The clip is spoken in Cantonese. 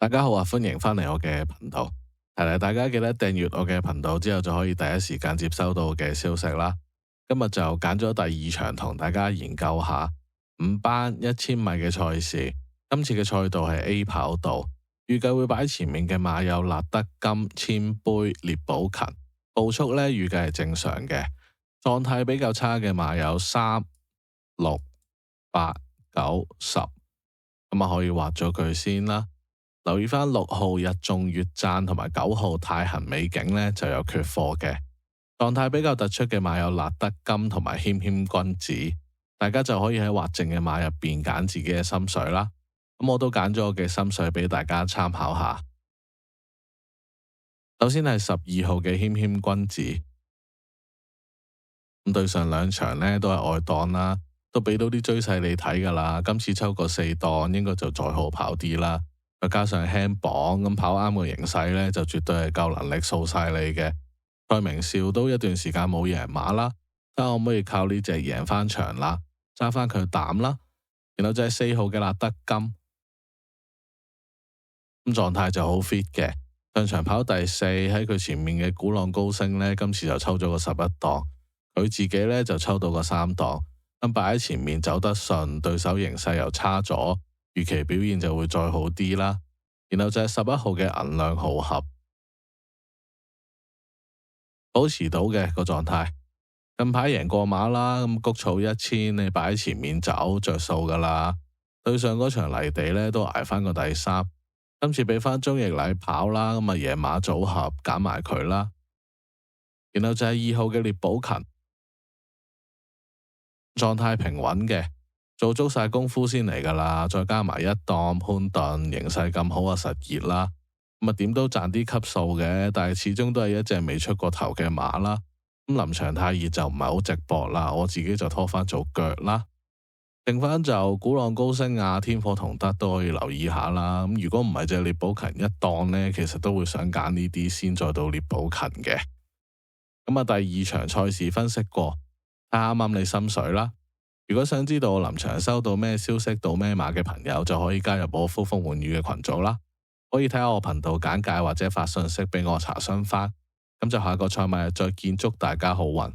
大家好啊，歡迎返嚟我嘅頻道。提提大家記得訂閱我嘅頻道之後，就可以第一時間接收到我嘅消息啦。今日就揀咗第二場同大家研究下5班1000米嘅賽事。今次嘅賽道係 A 跑道，預計會擺前面嘅馬有立德金、千杯、列寶勤。步速呢預計係正常嘅，狀態比較差嘅馬有3、6、8、9、10，咁啊可以劃咗佢先啦。留意返6號日眾越讚同埋9號太行美景呢就有缺貨嘅，狀態比較突出嘅馬有立德金同埋謙謙君子，大家就可以喺劃剩嘅馬入邊揀自己嘅心水啦。咁我都揀咗我嘅心水俾大家參考下。首先係12號嘅謙謙君子，咁對上2場呢都係外檔啦，都俾到啲追勢你睇噶啦。今次抽個4檔，應該就再好跑啲啦。再加上輕磅咁跑啱個形勢呢，就絕對係夠能力掃晒你嘅。蔡明少都一段時間冇贏馬啦，睇下可唔可以靠呢隻贏翻場啦，揸翻佢膽啦。然後就係4號嘅立德金，咁狀態就好 fit 嘅。上場跑第4，喺佢前面嘅鼓浪高升呢，今次就抽咗個11檔，佢自己呢就抽到個3檔，咁擺喺前面走得順，對手形勢又差咗，預期表現就會再好啲啦。然後就係11號嘅銀量豪俠，保持到嘅個狀態，近排贏過馬啦，咁谷草1000你擺喺前面走着數噶啦。對上嗰場泥地呢都捱翻個第3，今次俾翻鍾易禮跑啦，咁啊贏馬組合揀埋佢啦。然後就係2號嘅列寶勤，狀態平穩嘅，做足晒功夫先嚟噶啦，再加埋1檔潘頓，形勢咁好啊，實熱啦。咁啊點都賺啲級數嘅，但係始終都係一隻未出過頭嘅馬啦。咁臨場太熱就唔係好直搏啦，我自己就拖翻做腳啦。剩翻就鼓浪高升啊，天火同德都可以留意下啦。咁如果唔係隻列寶勤1檔呢，其實都會想揀呢啲先，再到列寶勤嘅。咁啊第2場賽事分析過，睇啱啱你心水啦。如果想知道我臨場收到咩消息到咩馬嘅朋友，就可以加入我呼風喚雨嘅群組啦。可以睇下我頻道簡介或者發信息俾我查詢翻。咁就下個賽馬日再見，祝大家好運。